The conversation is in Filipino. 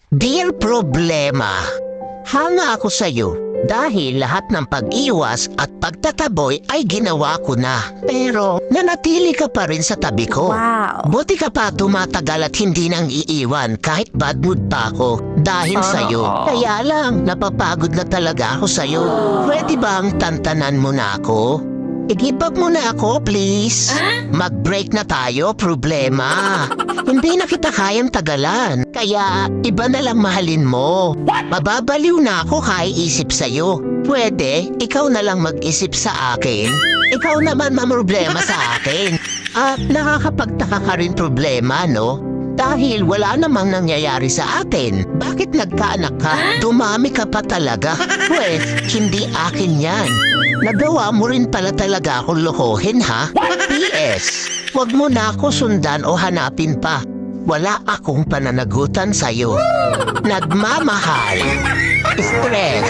Dear Problema, hanga ako sa'yo dahil lahat ng pag-iwas at pagtataboy ay ginawa ko na. Pero nanatili ka pa rin sa tabi ko. Wow. Buti ka pa tumatagal at hindi nang iiwan kahit bad mood pa ako dahil sa'yo. Kaya lang, napapagod na talaga ako sa'yo. Pwede bang tantanan mo na ako? I-give up mo na ako, please. Mag-break na tayo, Problema. Hindi na kita kayang tagalan. Kaya, iba na lang mahalin mo. Mababaliw na ako kaiisip sa'yo. Pwede, ikaw na lang mag-isip sa akin. Ikaw naman mamroblema sa akin. At nakakapagtaka ka rin, Problema, no? Dahil wala namang nangyayari sa atin. Bakit nagkaanak ka? Dumami ka pa talaga. Pwes, hindi akin yan. Nagawa mo rin pala talaga akong lokohin, ha? P.S. Huwag mo na ako sundan o hanapin pa. Wala akong pananagutan sa'yo. Nagmamahal. Stress.